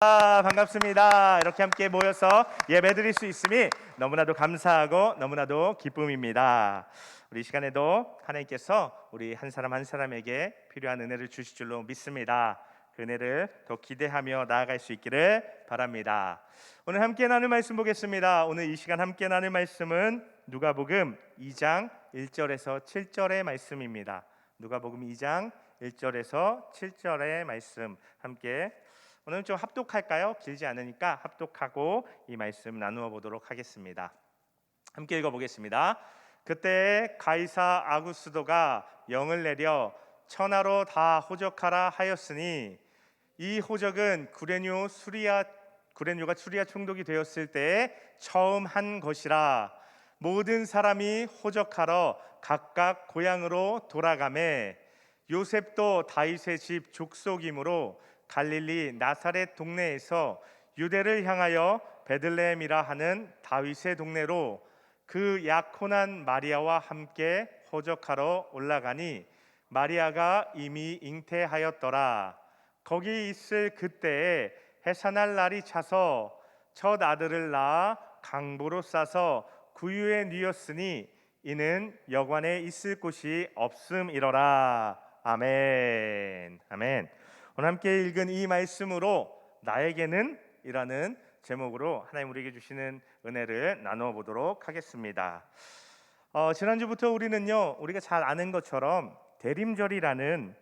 반갑습니다. 이렇게 함께 모여서 예배드릴 수 있음이 너무나도 감사하고 너무나도 기쁨입니다. 우리 시간에도 하나님께서 우리 한 사람 한 사람에게 필요한 은혜를 주실 줄로 믿습니다. 그 은혜를 더 기대하며 나아갈 수 있기를 바랍니다. 오늘 함께 나눌 말씀 보겠습니다. 오늘 이 시간 함께 나눌 말씀은 누가복음 2장 1절에서 7절의 말씀입니다. 누가복음 2장 1절에서 7절의 말씀 함께 오늘 좀 합독할까요? 길지 않으니까 합독하고 이 말씀 나누어 보도록 하겠습니다. 함께 읽어보겠습니다. 그때 가이사 아구스도가 영을 내려 천하로 다 호적하라 하였으니 이 호적은 구레뇨가 수리아 총독이 되었을 때에 처음 한 것이라. 모든 사람이 호적하러 각각 고향으로 돌아가매 요셉도 다윗의 집 족속이므로 갈릴리 나사렛 동네에서 유대를 향하여 베들레헴이라 하는 다윗의 동네로 그 약혼한 마리아와 함께 호적하러 올라가니 마리아가 이미 잉태하였더라. 거기 있을 그때에 해산할 날이 차서 첫 아들을 낳아 강보로 싸서 구유에 뉘었으니 이는 여관에 있을 곳이 없음이러라. 아멘. 아멘. 오늘 함께 읽은 이 말씀으로 나에게는 이라는 제목으로 하나님 우리에게 주시는 은혜를 나누어 보도록 하겠습니다. 지난주부터 우리가 잘 아는 것처럼 대림절이라는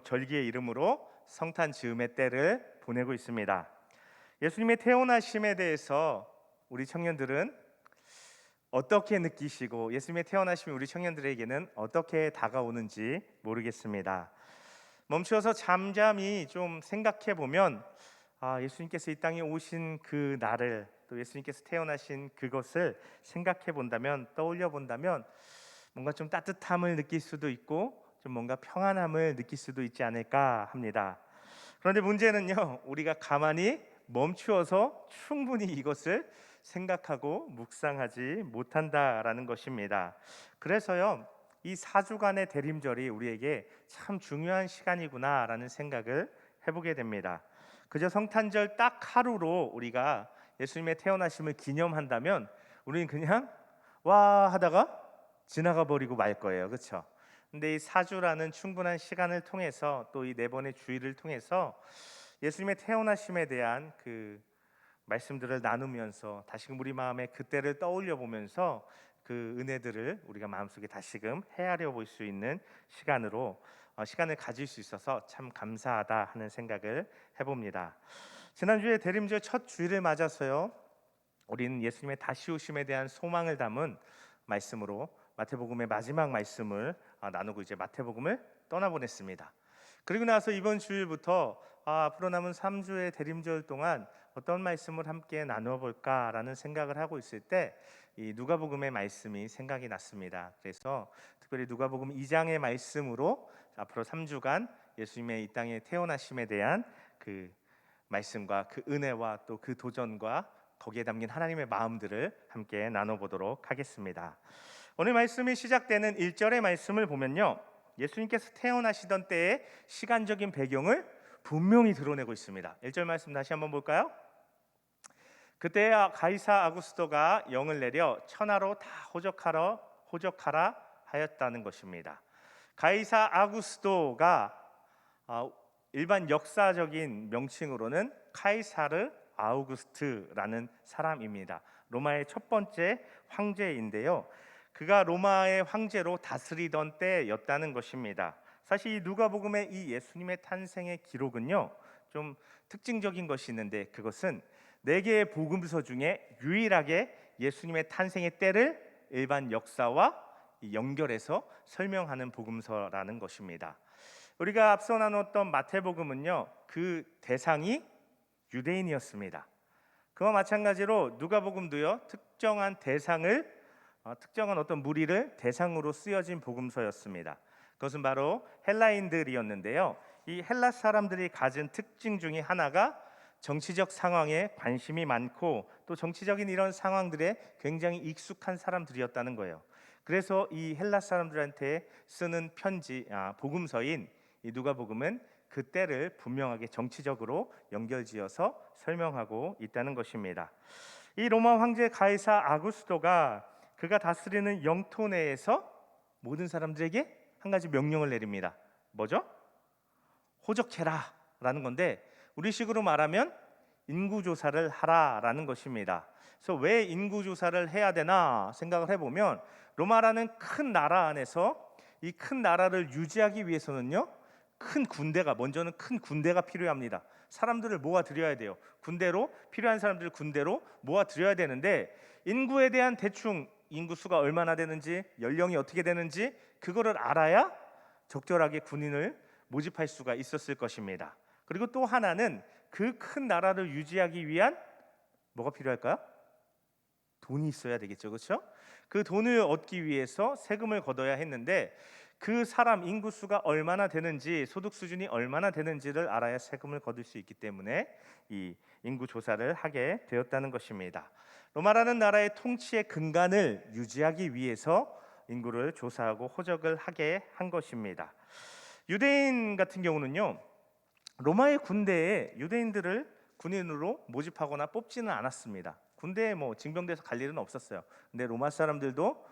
절기의 이름으로 성탄 즈음의 때를 보내고 있습니다. 예수님의 태어나심에 대해서 우리 청년들은 어떻게 느끼시고 예수님의 태어나심이 우리 청년들에게는 어떻게 다가오는지 모르겠습니다. 멈추어서 잠잠히 좀 생각해 보면 예수님께서 이 땅에 오신 그 날을 또 예수님께서 태어나신 그것을 생각해 본다면 떠올려 본다면 뭔가 좀 따뜻함을 느낄 수도 있고 좀 뭔가 평안함을 느낄 수도 있지 않을까 합니다. 그런데 문제는요, 우리가 가만히 멈추어서 충분히 이것을 생각하고 묵상하지 못한다라는 것입니다. 그래서요, 이 4주간의 대림절이 우리에게 참 중요한 시간이구나라는 생각을 해보게 됩니다. 그저 성탄절 딱 하루로 우리가 예수님의 태어나심을 기념한다면 우리는 그냥 와 하다가 지나가 버리고 말 거예요. 그렇죠? 근데 이 4주라는 충분한 시간을 통해서 또 이 네 번의 주일을 통해서 예수님의 태어나심에 대한 그 말씀들을 나누면서 다시금 우리 마음에 그때를 떠올려 보면서 그 은혜들을 우리가 마음속에 다시금 헤아려 볼 수 있는 시간을 가질 수 있어서 참 감사하다 하는 생각을 해봅니다. 지난주에 대림절 첫 주일을 맞아서요, 우리는 예수님의 다시 오심에 대한 소망을 담은 말씀으로 마태복음의 마지막 말씀을 나누고 이제 마태복음을 떠나보냈습니다. 그리고 나서 이번 주일부터 앞으로 남은 3주의 대림절 동안 어떤 말씀을 함께 나누어 볼까라는 생각을 하고 있을 때 이 누가복음의 말씀이 생각이 났습니다. 그래서 특별히 누가복음 2장의 말씀으로 앞으로 3주간 예수님의 이 땅에 태어나심에 대한 그 말씀과 그 은혜와 또 그 도전과 거기에 담긴 하나님의 마음들을 함께 나눠보도록 하겠습니다. 오늘 말씀이 시작되는 1절의 말씀을 보면요, 예수님께서 태어나시던 때의 시간적인 배경을 분명히 드러내고 있습니다. 1절 말씀 다시 한번 볼까요? 그때 가이사 아구스도가 영을 내려 천하로 다 호적하라 하였다는 것입니다. 가이사 아구스도가 일반 역사적인 명칭으로는 카이사르 아우구스트라는 사람입니다. 로마의 첫 번째 황제인데요, 그가 로마의 황제로 다스리던 때였다는 것입니다. 사실 이 누가복음의 이 예수님의 탄생의 기록은요, 좀 특징적인 것이 있는데 그것은 4개의 복음서 중에 유일하게 예수님의 탄생의 때를 일반 역사와 연결해서 설명하는 복음서라는 것입니다. 우리가 앞서 나눴던 마태복음은요, 그 대상이 유대인이었습니다. 그와 마찬가지로 누가복음도요, 특정한 어떤 무리를 대상으로 쓰여진 복음서였습니다. 그것은 바로 헬라인들이었는데요, 이 헬라 사람들이 가진 특징 중에 하나가 정치적 상황에 관심이 많고 또 정치적인 이런 상황들에 굉장히 익숙한 사람들이었다는 거예요. 그래서 이 헬라 사람들한테 쓰는 복음서인 이 누가복음은 그 때를 분명하게 정치적으로 연결지어서 설명하고 있다는 것입니다. 이 로마 황제 가이사 아구스토가 그가 다스리는 영토 내에서 모든 사람들에게 한 가지 명령을 내립니다. 뭐죠? 호적해라라는 건데 우리식으로 말하면 인구조사를 하라라는 것입니다. 그래서 왜 인구조사를 해야 되나 생각을 해보면 로마라는 큰 나라 안에서 이 큰 나라를 유지하기 위해서는요, 먼저는 큰 군대가 필요합니다. 사람들을 모아들여야 돼요. 필요한 사람들을 군대로 모아들여야 되는데 인구에 대한 대충 인구수가 얼마나 되는지, 연령이 어떻게 되는지 그거를 알아야 적절하게 군인을 모집할 수가 있었을 것입니다. 그리고 또 하나는 그 큰 나라를 유지하기 위한 뭐가 필요할까요? 돈이 있어야 되겠죠, 그렇죠? 그 돈을 얻기 위해서 세금을 걷어야 했는데 그 사람 인구수가 얼마나 되는지, 소득 수준이 얼마나 되는지를 알아야 세금을 거둘 수 있기 때문에 이 인구 조사를 하게 되었다는 것입니다. 로마라는 나라의 통치의 근간을 유지하기 위해서 인구를 조사하고 호적을 하게 한 것입니다. 유대인 같은 경우는요, 로마의 군대에 유대인들을 군인으로 모집하거나 뽑지는 않았습니다. 군대에 징병돼서 갈 일은 없었어요. 근데 로마 사람들도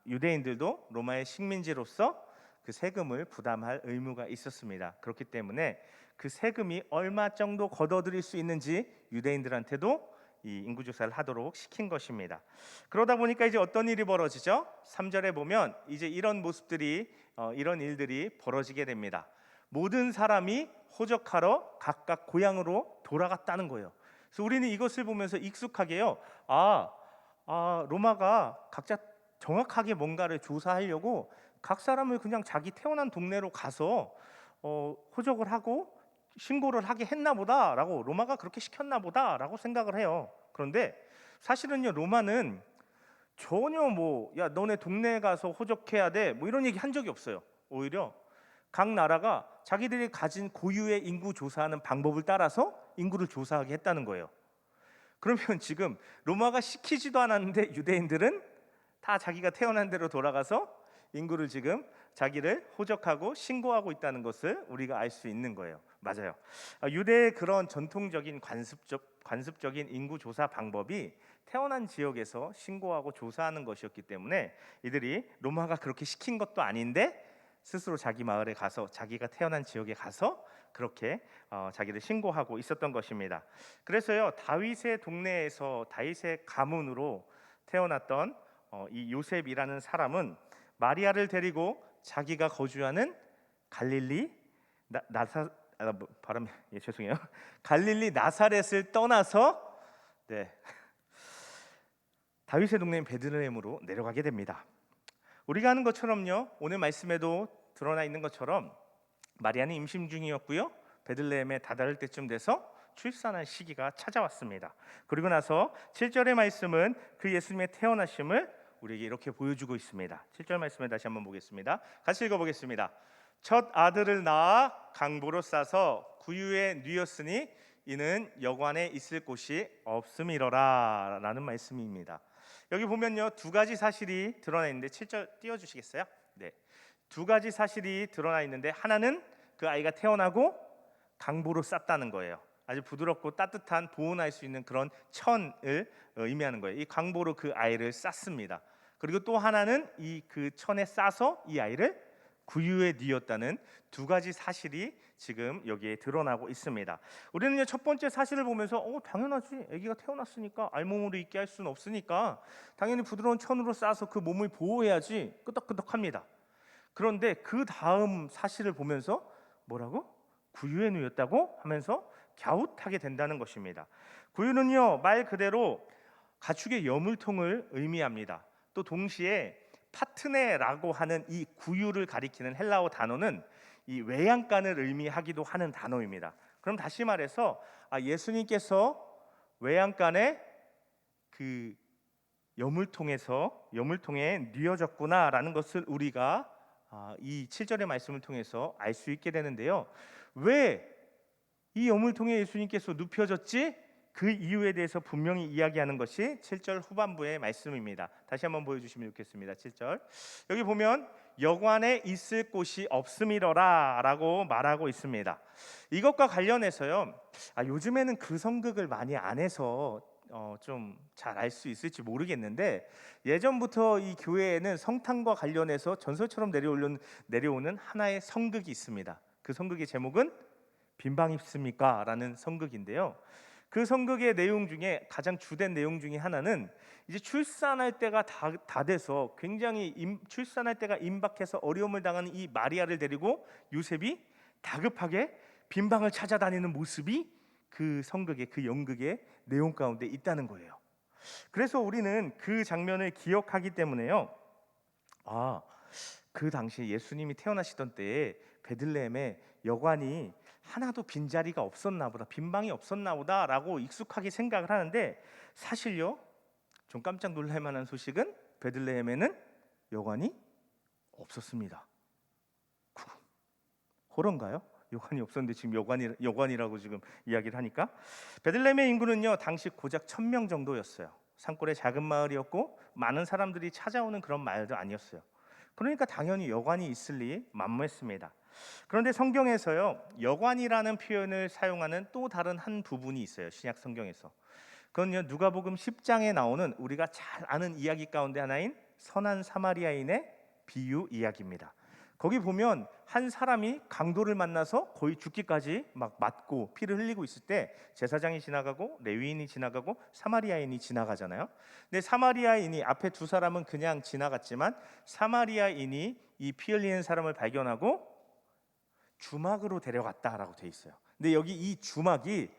유대인들도 로마의 식민지로서 그 세금을 부담할 의무가 있었습니다. 그렇기 때문에 그 세금이 얼마 정도 걷어들일 수 있는지 유대인들한테도 이 인구조사를 하도록 시킨 것입니다. 그러다 보니까 이제 어떤 일이 벌어지죠? 3절에 보면 이제 이런 일들이 벌어지게 됩니다. 모든 사람이 호적하러 각각 고향으로 돌아갔다는 거예요. 그래서 우리는 이것을 보면서 익숙하게요, 로마가 각자 정확하게 뭔가를 조사하려고 각 사람을 그냥 자기 태어난 동네로 가서 호적을 하고 신고를 하게 했나 보다라고, 로마가 그렇게 시켰나 보다라고 생각을 해요. 그런데 사실은요, 로마는 전혀 야 너네 동네에 가서 호적해야 돼 이런 얘기 한 적이 없어요. 오히려 각 나라가 자기들이 가진 고유의 인구 조사하는 방법을 따라서 인구를 조사하게 했다는 거예요. 그러면 지금 로마가 시키지도 않았는데 유대인들은 다 자기가 태어난 데로 돌아가서 인구를 지금 자기를 호적하고 신고하고 있다는 것을 우리가 알 수 있는 거예요. 맞아요. 유대의 그런 전통적인 관습적인 인구 조사 방법이 태어난 지역에서 신고하고 조사하는 것이었기 때문에 이들이 로마가 그렇게 시킨 것도 아닌데 스스로 자기 마을에 가서, 자기가 태어난 지역에 가서 그렇게 자기를 신고하고 있었던 것입니다. 그래서요, 다윗의 동네에서 다윗의 가문으로 태어났던 이 요셉이라는 사람은 마리아를 데리고 자기가 거주하는 갈릴리 나사렛을 떠나서 다윗의 동네인 베들레헴으로 내려가게 됩니다. 우리가 아는 것처럼요, 오늘 말씀에도 드러나 있는 것처럼 마리아는 임신 중이었고요, 베들레헴에 다다를 때쯤 돼서 출산할 시기가 찾아왔습니다. 그리고 나서 7절의 말씀은 그 예수님의 태어나심을 우리에게 이렇게 보여주고 있습니다. 7절 말씀을 다시 한번 보겠습니다. 같이 읽어보겠습니다. 첫 아들을 낳아 강보로 싸서 구유에 뉘었으니 이는 여관에 있을 곳이 없음이로라 라는 말씀입니다. 여기 보면요, 두 가지 사실이 드러나 있는데 7절 띄워주시겠어요? 네, 두 가지 사실이 드러나 있는데 하나는 그 아이가 태어나고 강보로 쌌다는 거예요. 아주 부드럽고 따뜻한 보온할 수 있는 그런 천을 의미하는 거예요. 이 강보로 그 아이를 쌌습니다. 그리고 또 하나는 이 그 천에 싸서 이 아이를 구유에 뉘었다는 두 가지 사실이 지금 여기에 드러나고 있습니다. 우리는 첫 번째 사실을 보면서 당연하지, 아기가 태어났으니까 알몸으로 있게 할 수는 없으니까 당연히 부드러운 천으로 싸서 그 몸을 보호해야지 끄덕끄덕합니다. 그런데 그 다음 사실을 보면서 뭐라고? 구유에 누였다고 하면서 갸웃하게 된다는 것입니다. 구유는요, 말 그대로 가축의 여물통을 의미합니다. 또 동시에 파트네라고 하는 이 구유를 가리키는 헬라어 단어는 이 외양간을 의미하기도 하는 단어입니다. 그럼 다시 말해서 예수님께서 외양간에 그 여물통에 뉘어졌구나라는 것을 우리가 이 7절의 말씀을 통해서 알 수 있게 되는데요. 왜 이 여물통에 예수님께서 눕혀졌지? 그 이유에 대해서 분명히 이야기하는 것이 7절 후반부의 말씀입니다. 다시 한번 보여주시면 좋겠습니다. 7절 여기 보면 여관에 있을 곳이 없음이러라라고 말하고 있습니다. 이것과 관련해서요. 요즘에는 그 성극을 많이 안 해서 좀 잘 알 수 있을지 모르겠는데, 예전부터 이 교회에는 성탄과 관련해서 전설처럼 내려오는 하나의 성극이 있습니다. 그 성극의 제목은 빈방 입습니까? 라는 성극인데요. 그 성극의 내용 중에 가장 주된 내용 중에 하나는 이제 출산할 때가 다 돼서 굉장히 출산할 때가 임박해서 어려움을 당하는 이 마리아를 데리고 요셉이 다급하게 빈방을 찾아다니는 모습이 그 성극의, 그 연극의 내용 가운데 있다는 거예요. 그래서 우리는 그 장면을 기억하기 때문에요. 그 당시 예수님이 태어나시던 때에 베들레헴에 여관이 하나도 빈자리가 없었나 보다, 빈방이 없었나 보다라고 익숙하게 생각을 하는데, 사실요, 좀 깜짝 놀랄 만한 소식은 베들레헴에는 여관이 없었습니다. 호런가요? 여관이 없었는데 지금 여관이라고 지금 이야기를 하니까. 베들레헴의 인구는요, 당시 고작 1,000명 정도였어요. 산골의 작은 마을이었고 많은 사람들이 찾아오는 그런 마을도 아니었어요. 그러니까 당연히 여관이 있을 리 만무했습니다. 그런데 성경에서요, 여관이라는 표현을 사용하는 또 다른 한 부분이 있어요. 신약 성경에서. 그건요, 누가복음 10장에 나오는 우리가 잘 아는 이야기 가운데 하나인 선한 사마리아인의 비유 이야기입니다. 거기 보면 한 사람이 강도를 만나서 거의 죽기까지 막 맞고 피를 흘리고 있을 때 제사장이 지나가고 레위인이 지나가고 사마리아인이 지나가잖아요. 근데 사마리아인이, 앞에 두 사람은 그냥 지나갔지만 사마리아인이 이 피 흘리는 사람을 발견하고 주막으로 데려갔다라고 돼 있어요. 근데 여기 이 주막이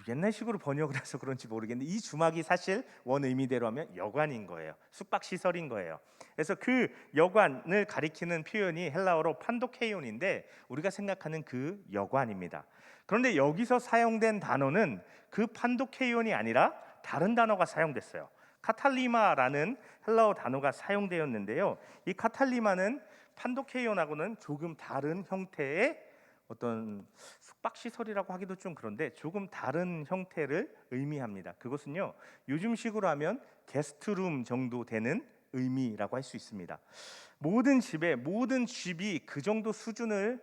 옛날식으로 번역을 해서 그런지 모르겠는데, 이 주막이 사실 원 의미대로 하면 여관인 거예요. 숙박시설인 거예요. 그래서 그 여관을 가리키는 표현이 헬라어로 판도케이온인데 우리가 생각하는 그 여관입니다. 그런데 여기서 사용된 단어는 그 판도케이온이 아니라 다른 단어가 사용됐어요. 카탈리마라는 헬라어 단어가 사용되었는데요. 이 카탈리마는 판도케이온하고는 조금 다른 형태의 어떤 숙박시설이라고 하기도 좀 그런데 조금 다른 형태를 의미합니다. 그것은요, 요즘식으로 하면 게스트룸 정도 되는 의미라고 할 수 있습니다. 모든 집이 그 정도 수준을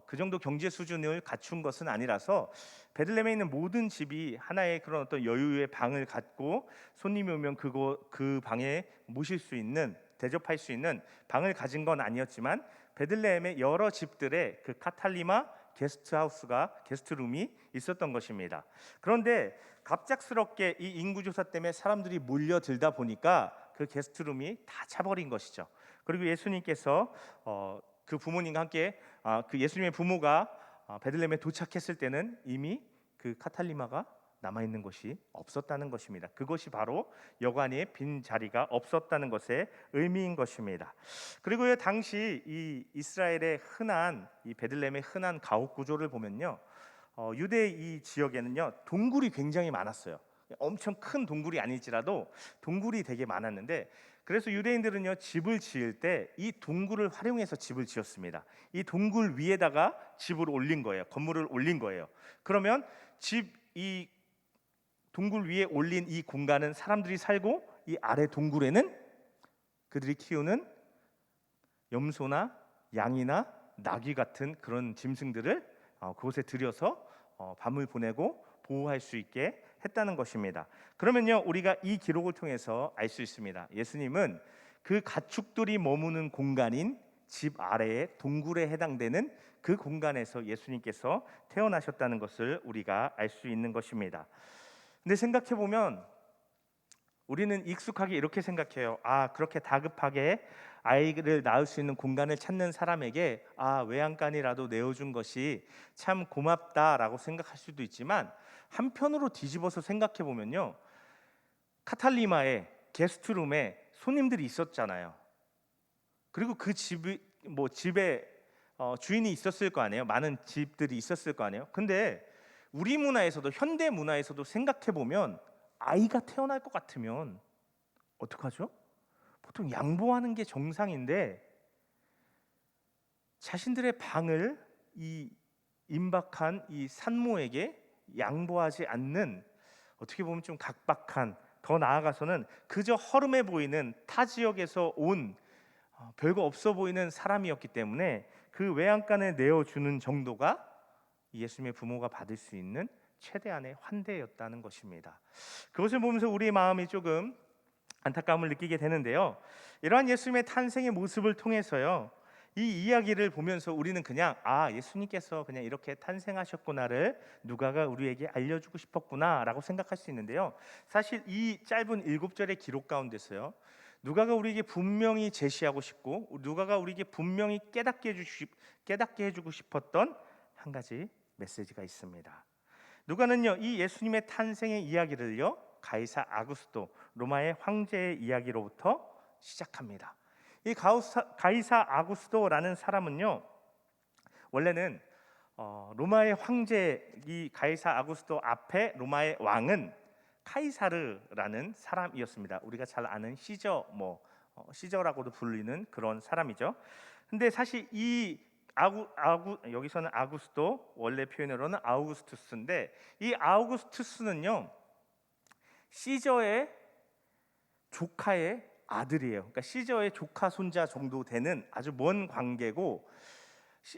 그 정도 경제 수준을 갖춘 것은 아니라서 베들레헴에 있는 모든 집이 하나의 그런 어떤 여유의 방을 갖고 손님이 오면 그 방에 모실 수 있는, 대접할 수 있는 방을 가진 건 아니었지만, 베들레헴의 여러 집들의 그 카탈리마 게스트룸이 있었던 것입니다. 그런데 갑작스럽게 이 인구조사 때문에 사람들이 몰려들다 보니까 그 게스트룸이 다 차버린 것이죠. 그리고 예수님께서 그 부모님과 함께 그 예수님의 부모가 베들레헴에 도착했을 때는 이미 그 카탈리마가 남아있는 것이 없었다는 것입니다. 그것이 바로 여관에 빈 자리가 없었다는 것의 의미인 것입니다. 그리고 당시 이 이스라엘의 이 베들레헴의 흔한 가옥 구조를 보면요, 유대 이 지역에는요 동굴이 굉장히 많았어요. 엄청 큰 동굴이 아닐지라도 동굴이 되게 많았는데, 그래서 유대인들은요 집을 지을 때 이 동굴을 활용해서 집을 지었습니다. 이 동굴 위에다가 집을 올린 거예요. 건물을 올린 거예요. 그러면 이 동굴 위에 올린 이 공간은 사람들이 살고, 이 아래 동굴에는 그들이 키우는 염소나 양이나 나귀 같은 그런 짐승들을 그곳에 들여서 밤을 보내고 보호할 수 있게 했다는 것입니다. 그러면요, 우리가 이 기록을 통해서 알 수 있습니다. 예수님은 그 가축들이 머무는 공간인 집 아래의 동굴에 해당되는 그 공간에서 예수님께서 태어나셨다는 것을 우리가 알 수 있는 것입니다. 근데 생각해 보면 우리는 익숙하게 이렇게 생각해요. 그렇게 다급하게 아이를 낳을 수 있는 공간을 찾는 사람에게 외양간이라도 내어준 것이 참 고맙다라고 생각할 수도 있지만, 한편으로 뒤집어서 생각해 보면요, 카탈리마의 게스트룸에 손님들이 있었잖아요. 그리고 그 집에 주인이 있었을 거 아니에요. 많은 집들이 있었을 거 아니에요. 근데 우리 문화에서도, 현대 문화에서도 생각해 보면 아이가 태어날 것 같으면 어떡하죠? 보통 양보하는 게 정상인데, 자신들의 방을 이 임박한 이 산모에게 양보하지 않는, 어떻게 보면 좀 각박한, 더 나아가서는 그저 허름해 보이는 타 지역에서 온 별거 없어 보이는 사람이었기 때문에 그 외양간을 내어주는 정도가 예수님의 부모가 받을 수 있는 최대한의 환대였다는 것입니다. 그것을 보면서 우리의 마음이 조금 안타까움을 느끼게 되는데요. 이러한 예수님의 탄생의 모습을 통해서요, 이 이야기를 보면서 우리는 그냥 예수님께서 그냥 이렇게 탄생하셨구나를 누가가 우리에게 알려주고 싶었구나라고 생각할 수 있는데요. 사실 이 짧은 7절의 기록 가운데서요, 누가가 우리에게 분명히 제시하고 싶고 누가가 우리에게 분명히 깨닫게 해주고 싶었던 한 가지 메시지가 있습니다. 누가는요, 이 예수님의 탄생의 이야기를요, 가이사 아구스토 로마의 황제의 이야기로부터 시작합니다. 이 가이사 아구스토라는 사람은요, 원래는 로마의 황제, 이 가이사 아구스토 앞에 로마의 왕은 카이사르라는 사람이었습니다. 우리가 잘 아는 시저라고도 불리는 그런 사람이죠. 근데 사실 이 여기서는 아구스토, 원래 표현으로는 아우구스투스인데, 이 아우구스투스는요, 시저의 조카의 아들이에요. 그러니까 시저의 조카 손자 정도 되는 아주 먼 관계고,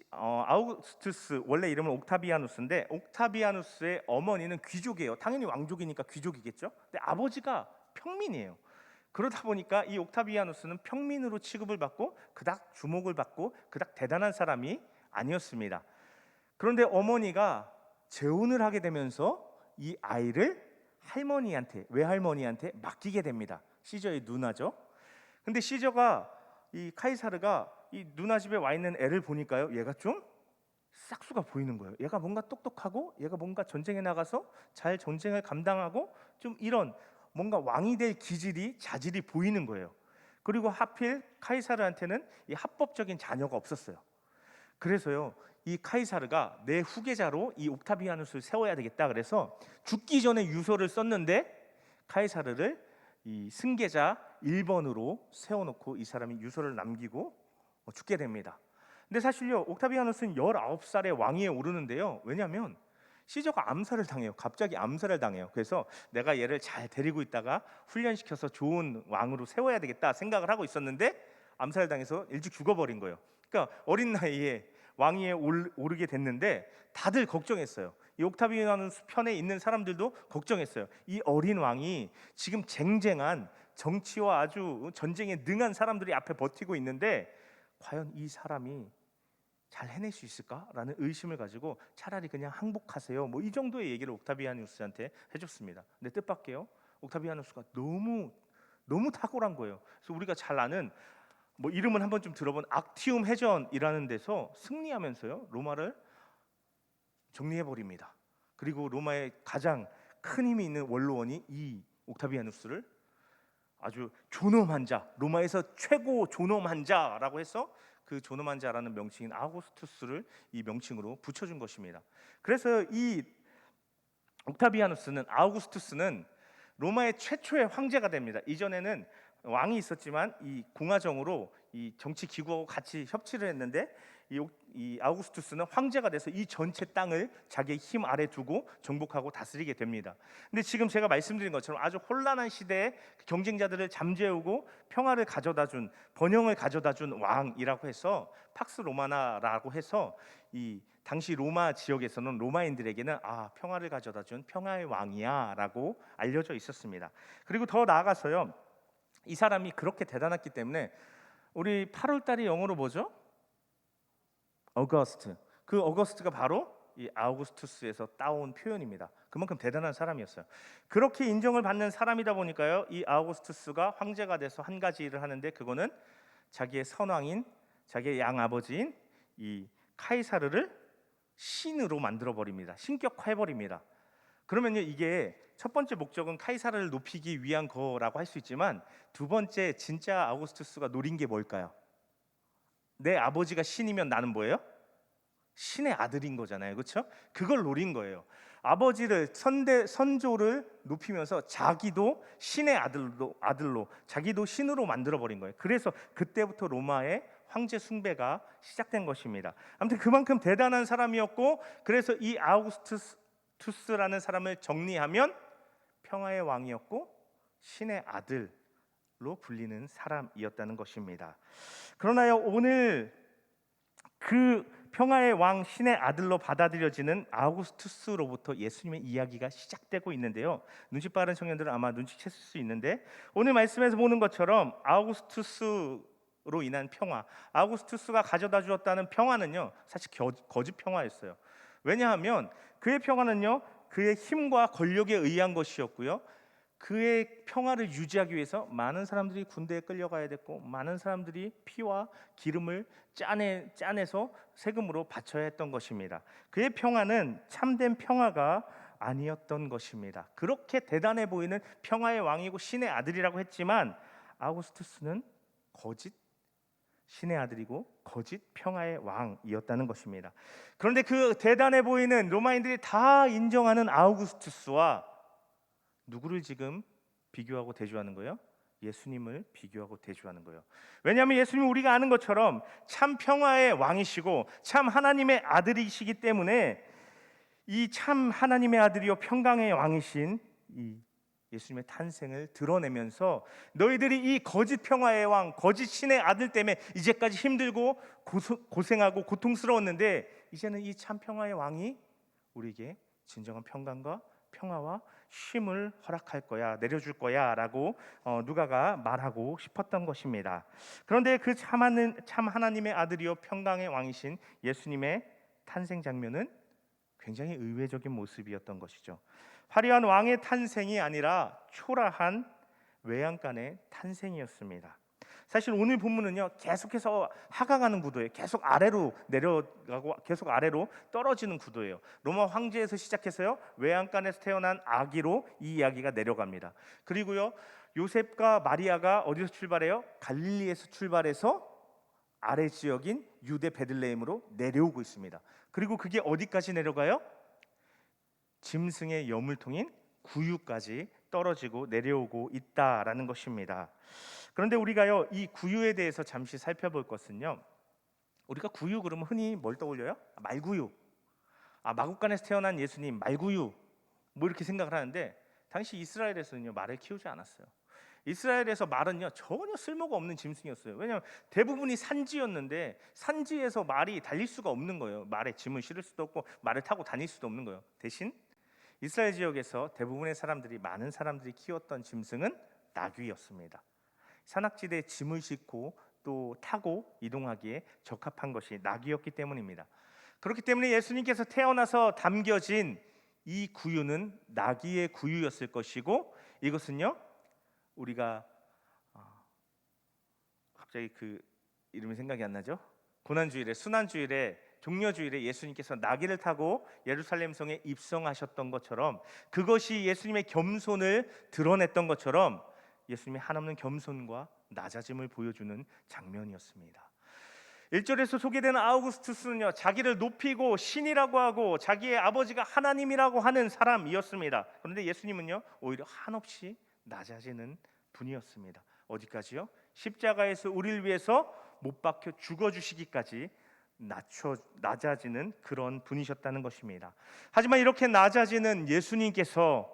아우구스투스 원래 이름은 옥타비아누스인데, 옥타비아누스의 어머니는 귀족이에요. 당연히 왕족이니까 귀족이겠죠. 근데 아버지가 평민이에요. 그러다 보니까 이 옥타비아누스는 평민으로 취급을 받고 그닥 주목을 받고 그닥 대단한 사람이 아니었습니다. 그런데 어머니가 재혼을 하게 되면서 이 아이를 외할머니한테 맡기게 됩니다. 시저의 누나죠. 근데 시저가, 이 카이사르가 이 누나 집에 와 있는 애를 보니까요, 얘가 좀 싹수가 보이는 거예요. 얘가 뭔가 똑똑하고 얘가 뭔가 전쟁에 나가서 잘 전쟁을 감당하고 좀 이런 뭔가 왕이 될 자질이 보이는 거예요. 그리고 하필 카이사르한테는 이 합법적인 자녀가 없었어요. 그래서요, 이 카이사르가 내 후계자로 이 옥타비아누스를 세워야 되겠다 그래서 죽기 전에 유서를 썼는데, 카이사르를 이 승계자 1번으로 세워놓고 이 사람이 유서를 남기고 죽게 됩니다. 근데 사실요, 옥타비아누스는 19살에 왕위에 오르는데요, 왜냐하면 시저가 암살을 당해요. 갑자기 암살을 당해요. 그래서 내가 얘를 잘 데리고 있다가 훈련시켜서 좋은 왕으로 세워야 되겠다 생각을 하고 있었는데, 암살을 당해서 일찍 죽어버린 거예요. 그러니까 어린 나이에 왕위에 오르게 됐는데 다들 걱정했어요. 이 옥타비아누스 편에 있는 사람들도 걱정했어요. 이 어린 왕이 지금 쟁쟁한 정치와 아주 전쟁에 능한 사람들이 앞에 버티고 있는데 과연 이 사람이 잘 해낼 수 있을까라는 의심을 가지고 차라리 그냥 항복하세요, 이 정도의 얘기를 옥타비아누스한테 해줬습니다. 근데 뜻밖에요, 옥타비아누스가 너무 탁월한 거예요. 그래서 우리가 잘 아는 이름은 한번 좀 들어본 악티움 해전이라는 데서 승리하면서요, 로마를 정리해버립니다. 그리고 로마의 가장 큰 힘이 있는 원로원이 이 옥타비아누스를 아주 존엄한 자, 로마에서 최고 존엄한 자라고 해서 그 존엄한 자라는 명칭인 아우구스투스를 이 명칭으로 붙여준 것입니다. 그래서 이 아우구스투스는 로마의 최초의 황제가 됩니다. 이전에는 왕이 있었지만 이 공화정으로 이 정치 기구하고 같이 협치를 했는데, 이 아우구스투스는 황제가 돼서 이 전체 땅을 자기의 힘 아래 두고 정복하고 다스리게 됩니다. 근데 지금 제가 말씀드린 것처럼 아주 혼란한 시대에 경쟁자들을 잠재우고 평화를 가져다준, 번영을 가져다준 왕이라고 해서 팍스 로마나라고 해서 이 당시 로마 지역에서는 로마인들에게는 평화를 가져다준 평화의 왕이야라고 알려져 있었습니다. 그리고 더 나아가서요, 이 사람이 그렇게 대단했기 때문에 우리 8월 달이 영어로 뭐죠? 어거스트. 그 어거스트가 바로 이 아우구스투스에서 따온 표현입니다. 그만큼 대단한 사람이었어요. 그렇게 인정을 받는 사람이다 보니까요, 이 아우구스투스가 황제가 돼서 한 가지 일을 하는데, 그거는 자기의 선왕인, 자기의 양아버지인 이 카이사르를 신으로 만들어 버립니다. 신격화해 버립니다. 그러면요, 이게 첫 번째 목적은 카이사르를 높이기 위한 거라고 할 수 있지만, 두 번째 진짜 아우구스투스가 노린 게 뭘까요? 내 아버지가 신이면 나는 뭐예요? 신의 아들인 거잖아요, 그렇죠? 그걸 노린 거예요. 아버지를 선조를 높이면서 자기도 신의 아들로 자기도 신으로 만들어 버린 거예요. 그래서 그때부터 로마의 황제 숭배가 시작된 것입니다. 아무튼 그만큼 대단한 사람이었고, 그래서 이 아우구스투스라는 사람을 정리하면 평화의 왕이었고 신의 아들, 불리는 사람이었다는 것입니다. 그러나요, 오늘 그 평화의 왕 신의 아들로 받아들여지는 아우구스투스로부터 예수님의 이야기가 시작되고 있는데요. 눈치 빠른 청년들은 아마 눈치챘을 수 있는데, 오늘 말씀에서 보는 것처럼 아우구스투스로 인한 평화, 아우구스투스가 가져다 주었다는 평화는요, 사실 거짓 평화였어요. 왜냐하면 그의 평화는요, 그의 힘과 권력에 의한 것이었고요, 그의 평화를 유지하기 위해서 많은 사람들이 군대에 끌려가야 됐고, 많은 사람들이 피와 기름을 짜내서 세금으로 바쳐야 했던 것입니다. 그의 평화는 참된 평화가 아니었던 것입니다. 그렇게 대단해 보이는 평화의 왕이고 신의 아들이라고 했지만, 아우구스투스는 거짓 신의 아들이고 거짓 평화의 왕이었다는 것입니다. 그런데 그 대단해 보이는 로마인들이 다 인정하는 아우구스투스와 누구를 지금 비교하고 대조하는 거예요? 예수님을 비교하고 대조하는 거예요. 왜냐하면 예수님은 우리가 아는 것처럼 참 평화의 왕이시고 참 하나님의 아들이시기 때문에, 이 참 하나님의 아들이요 평강의 왕이신 이 예수님의 탄생을 드러내면서, 너희들이 이 거짓 평화의 왕, 거짓 신의 아들 때문에 이제까지 힘들고 고생하고 고통스러웠는데, 이제는 이 참 평화의 왕이 우리에게 진정한 평강과 평화와 쉼을 허락할 거야, 내려줄 거야 라고 누가가 말하고 싶었던 것입니다. 그런데 그 참 하나님의 아들이요 평강의 왕이신 예수님의 탄생 장면은 굉장히 의외적인 모습이었던 것이죠. 화려한 왕의 탄생이 아니라 초라한 외양간의 탄생이었습니다. 사실 오늘 본문은요, 계속해서 하강하는 구도예요. 계속 아래로 내려가고 계속 아래로 떨어지는 구도예요. 로마 황제에서 시작해서요, 외양간에서 태어난 아기로 이 이야기가 내려갑니다. 그리고요, 요셉과 마리아가 어디서 출발해요? 갈릴리에서 출발해서 아래 지역인 유대 베들레헴으로 내려오고 있습니다. 그리고 그게 어디까지 내려가요? 짐승의 여물통인 구유까지 떨어지고 내려오고 있다라는 것입니다. 그런데 우리가요, 이 구유에 대해서 잠시 살펴볼 것은요, 우리가 구유 그러면 흔히 뭘 떠올려요? 말구유. 마국간에서 태어난 예수님 말구유, 뭐 이렇게 생각을 하는데, 당시 이스라엘에서는요 말을 키우지 않았어요. 이스라엘에서 말은요 전혀 쓸모가 없는 짐승이었어요. 왜냐하면 대부분이 산지였는데, 산지에서 말이 달릴 수가 없는 거예요. 말에 짐을 실을 수도 없고 말을 타고 다닐 수도 없는 거예요. 대신 이스라엘 지역에서 대부분의 사람들이, 많은 사람들이 키웠던 짐승은 나귀였습니다. 산악지대에 짐을 싣고 또 타고 이동하기에 적합한 것이 나귀였기 때문입니다. 그렇기 때문에 예수님께서 태어나서 담겨진 이 구유는 나귀의 구유였을 것이고, 이것은요 우리가 갑자기 그 이름이 생각이 안 나죠? 고난주일에, 순환주일에, 종려주일에 예수님께서 나귀를 타고 예루살렘 성에 입성하셨던 것처럼, 그것이 예수님의 겸손을 드러냈던 것처럼 예수님의 한없는 겸손과 낮아짐을 보여주는 장면이었습니다. 1절에서 소개되는 아우구스투스는요, 자기를 높이고 신이라고 하고 자기의 아버지가 하나님이라고 하는 사람이었습니다. 그런데 예수님은요 오히려 한없이 낮아지는 분이었습니다. 어디까지요? 십자가에서 우리를 위해서 못 박혀 죽어주시기까지 낮아지는 그런 분이셨다는 것입니다. 하지만 이렇게 낮아지는 예수님께서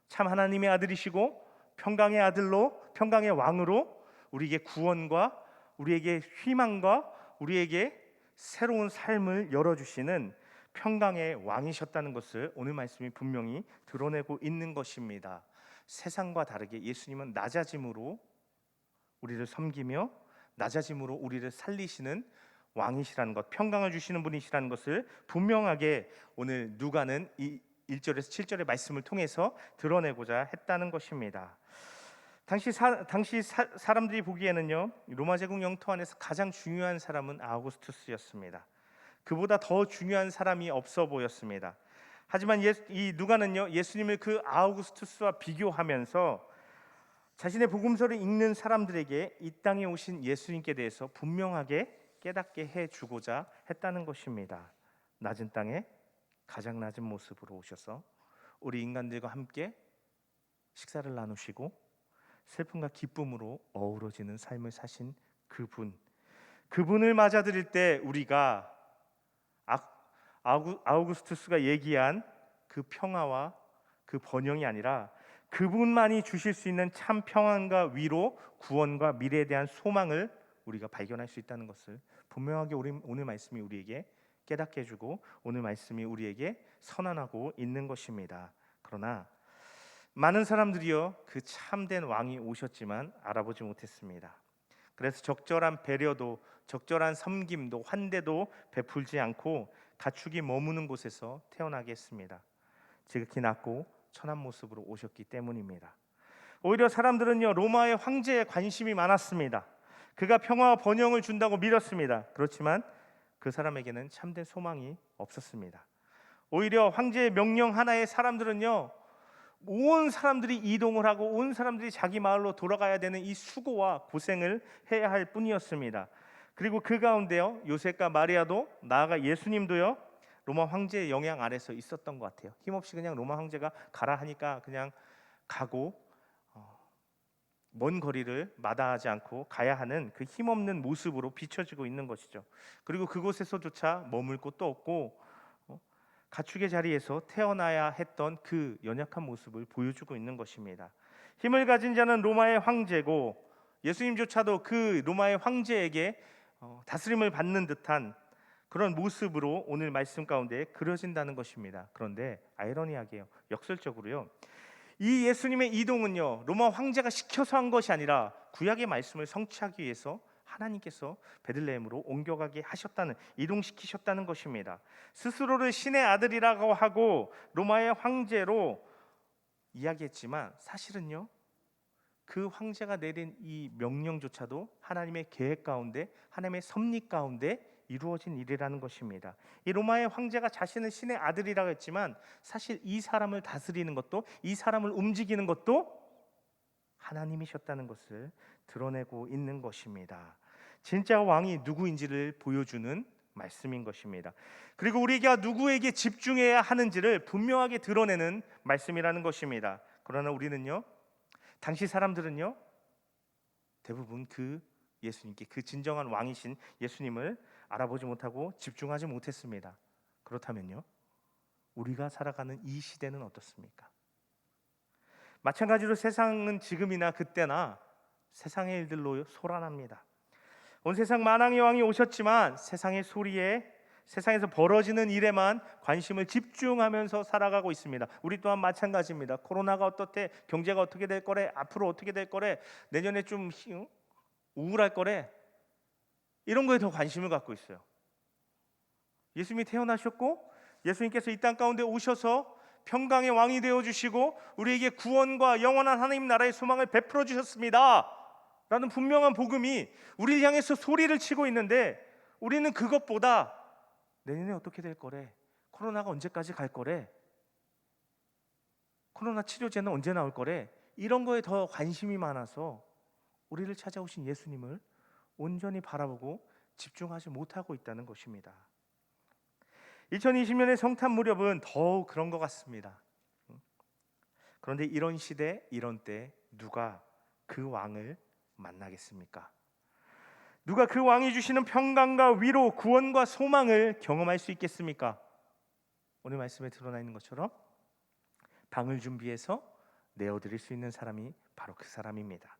참 하나님의 아들이시고 평강의 아들로, 평강의 왕으로 우리에게 구원과 우리에게 희망과 우리에게 새로운 삶을 열어주시는 평강의 왕이셨다는 것을 오늘 말씀이 분명히 드러내고 있는 것입니다. 세상과 다르게 예수님은 낮아짐으로 우리를 섬기며 낮아짐으로 우리를 살리시는 왕이시라는 것, 평강을 주시는 분이시라는 것을 분명하게 오늘 누가는 이 1절에서 7절의 말씀을 통해서 드러내고자 했다는 것입니다. 당시 사람들이 보기에는요, 로마 제국 영토 안에서 가장 중요한 사람은 아우구스투스였습니다. 그보다 더 중요한 사람이 없어 보였습니다. 하지만 이 누가는요, 예수님을 그 아우구스투스와 비교하면서 자신의 복음서를 읽는 사람들에게 이 땅에 오신 예수님께 대해서 분명하게 깨닫게 해주고자 했다는 것입니다. 낮은 땅에 가장 낮은 모습으로 오셔서 우리 인간들과 함께 식사를 나누시고 슬픔과 기쁨으로 어우러지는 삶을 사신 그분을 맞아들일 때 우리가 아우구스투스가 얘기한 그 평화와 그 번영이 아니라 그분만이 주실 수 있는 참 평안과 위로, 구원과 미래에 대한 소망을 우리가 발견할 수 있다는 것을 분명하게 오늘 말씀이 우리에게 깨닫게 해주고 오늘 말씀이 우리에게 선언하고 있는 것입니다. 그러나 많은 사람들이요, 그 참된 왕이 오셨지만 알아보지 못했습니다. 그래서 적절한 배려도, 적절한 섬김도, 환대도 베풀지 않고 가축이 머무는 곳에서 태어나게 했습니다. 지극히 낮고 천한 모습으로 오셨기 때문입니다. 오히려 사람들은요, 로마의 황제에 관심이 많았습니다. 그가 평화와 번영을 준다고 믿었습니다. 그렇지만 그 사람에게는 참된 소망이 없었습니다. 오히려 황제의 명령 하나에 사람들은요, 온 사람들이 이동을 하고 온 사람들이 자기 마을로 돌아가야 되는 이 수고와 고생을 해야 할 뿐이었습니다. 그리고 그 가운데요, 요셉과 마리아도, 나아가 예수님도요, 로마 황제의 영향 아래서 있었던 것 같아요. 힘없이 그냥 로마 황제가 가라 하니까 그냥 가고 먼 거리를 마다하지 않고 가야 하는 그 힘없는 모습으로 비춰지고 있는 것이죠. 그리고 그곳에서조차 머물 곳도 없고 가축의 자리에서 태어나야 했던 그 연약한 모습을 보여주고 있는 것입니다. 힘을 가진 자는 로마의 황제고 예수님조차도 그 로마의 황제에게 다스림을 받는 듯한 그런 모습으로 오늘 말씀 가운데 그려진다는 것입니다. 그런데 아이러니하게요, 역설적으로요, 이 예수님의 이동은요, 로마 황제가 시켜서 한 것이 아니라 구약의 말씀을 성취하기 위해서 하나님께서 베들레헴으로 옮겨가게 하셨다는, 이동시키셨다는 것입니다. 스스로를 신의 아들이라고 하고 로마의 황제로 이야기했지만 사실은요, 그 황제가 내린 이 명령조차도 하나님의 계획 가운데, 하나님의 섭리 가운데 이루어진 일이라는 것입니다. 이 로마의 황제가 자신을 신의 아들이라고 했지만 사실 이 사람을 다스리는 것도, 이 사람을 움직이는 것도 하나님이셨다는 것을 드러내고 있는 것입니다. 진짜 왕이 누구인지를 보여주는 말씀인 것입니다. 그리고 우리가 누구에게 집중해야 하는지를 분명하게 드러내는 말씀이라는 것입니다. 그러나 우리는요, 당시 사람들은요, 대부분 그 예수님께, 그 진정한 왕이신 예수님을 알아보지 못하고 집중하지 못했습니다. 그렇다면요, 우리가 살아가는 이 시대는 어떻습니까? 마찬가지로 세상은 지금이나 그때나 세상의 일들로 소란합니다. 온 세상 만왕의 왕이 오셨지만 세상의 소리에, 세상에서 벌어지는 일에만 관심을 집중하면서 살아가고 있습니다. 우리 또한 마찬가지입니다. 코로나가 어떻대, 경제가 어떻게 될 거래, 앞으로 어떻게 될 거래, 내년에 좀 우울할 거래, 이런 거에 더 관심을 갖고 있어요. 예수님이 태어나셨고 예수님께서 이 땅 가운데 오셔서 평강의 왕이 되어주시고 우리에게 구원과 영원한 하나님 나라의 소망을 베풀어 주셨습니다 라는 분명한 복음이 우리를 향해서 소리를 치고 있는데, 우리는 그것보다 내년에 어떻게 될 거래, 코로나가 언제까지 갈 거래, 코로나 치료제는 언제 나올 거래, 이런 거에 더 관심이 많아서 우리를 찾아오신 예수님을 온전히 바라보고 집중하지 못하고 있다는 것입니다. 2020년의 성탄 무렵은 더욱 그런 것 같습니다. 그런데 이런 시대, 이런 때 누가 그 왕을 만나겠습니까? 누가 그 왕이 주시는 평강과 위로, 구원과 소망을 경험할 수 있겠습니까? 오늘 말씀에 드러나 있는 것처럼 방을 준비해서 내어드릴 수 있는 사람이 바로 그 사람입니다.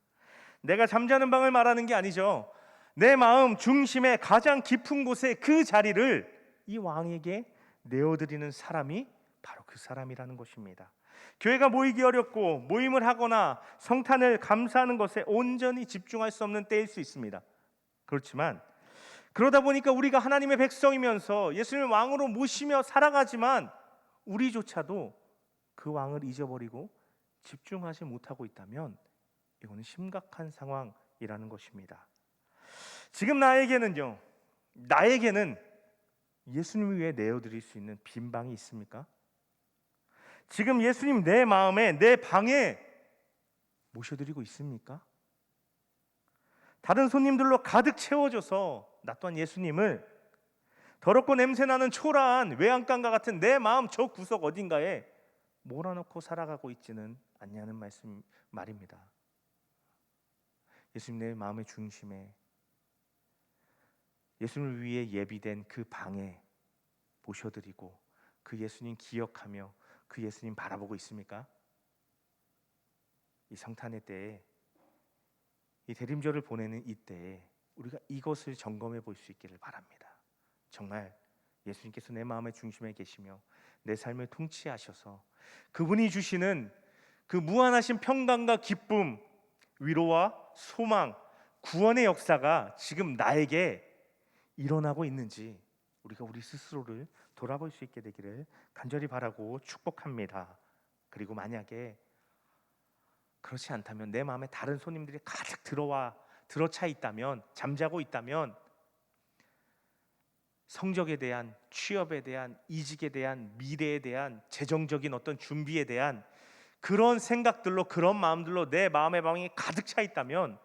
내가 잠자는 방을 말하는 게 아니죠. 내 마음 중심의 가장 깊은 곳에 그 자리를 이 왕에게 내어드리는 사람이 바로 그 사람이라는 것입니다. 교회가 모이기 어렵고 모임을 하거나 성탄을 감사하는 것에 온전히 집중할 수 없는 때일 수 있습니다. 그렇지만 그러다 보니까 우리가 하나님의 백성이면서 예수님을 왕으로 모시며 살아가지만 우리조차도 그 왕을 잊어버리고 집중하지 못하고 있다면 이거는 심각한 상황이라는 것입니다. 지금 나에게는 예수님을 위해 내어드릴 수 있는 빈 방이 있습니까? 지금 예수님 내 마음에, 내 방에 모셔드리고 있습니까? 다른 손님들로 가득 채워져서 나 또한 예수님을 더럽고 냄새나는 초라한 외양간과 같은 내 마음 저 구석 어딘가에 몰아넣고 살아가고 있지는 않냐는 말입니다. 예수님 내 마음의 중심에, 예수님을 위해 예비된 그 방에 모셔드리고 그 예수님 기억하며 그 예수님 바라보고 있습니까? 이 성탄의 때에, 이 대림절을 보내는 이때에 우리가 이것을 점검해 볼 수 있기를 바랍니다. 정말 예수님께서 내 마음의 중심에 계시며 내 삶을 통치하셔서 그분이 주시는 그 무한하신 평강과 기쁨, 위로와 소망, 구원의 역사가 지금 나에게 일어나고 있는지 우리가 우리 스스로를 돌아볼 수 있게 되기를 간절히 바라고 축복합니다. 그리고 만약에 그렇지 않다면, 내 마음에 다른 손님들이 가득 들어차 있다면, 잠자고 있다면, 성적에 대한, 취업에 대한, 이직에 대한, 미래에 대한, 재정적인 어떤 준비에 대한 그런 생각들로, 그런 마음들로 내 마음의 방이 가득 차 있다면,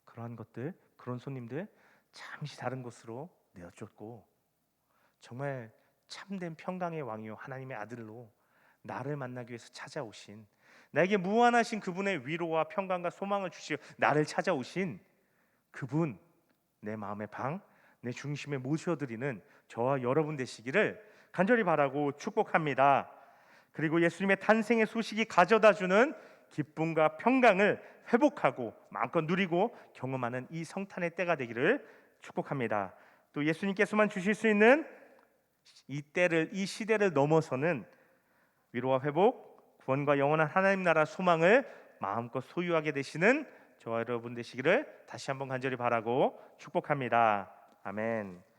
그러한 것들, 그런 손님들 잠시 다른 곳으로 내어쫓고 정말 참된 평강의 왕이요 하나님의 아들로 나를 만나기 위해서 찾아오신, 나에게 무한하신 그분의 위로와 평강과 소망을 주시어 나를 찾아오신 그분, 내 마음의 방, 내 중심에 모셔드리는 저와 여러분 되시기를 간절히 바라고 축복합니다. 그리고 예수님의 탄생의 소식이 가져다주는 기쁨과 평강을 회복하고 마음껏 누리고 경험하는 이 성탄의 때가 되기를 축복합니다. 또 예수님께서만 주실 수 있는 이 때를, 이 시대를 넘어서는 위로와 회복, 구원과 영원한 하나님 나라 소망을 마음껏 소유하게 되시는 저와 여러분 되시기를 다시 한번 간절히 바라고 축복합니다. 아멘.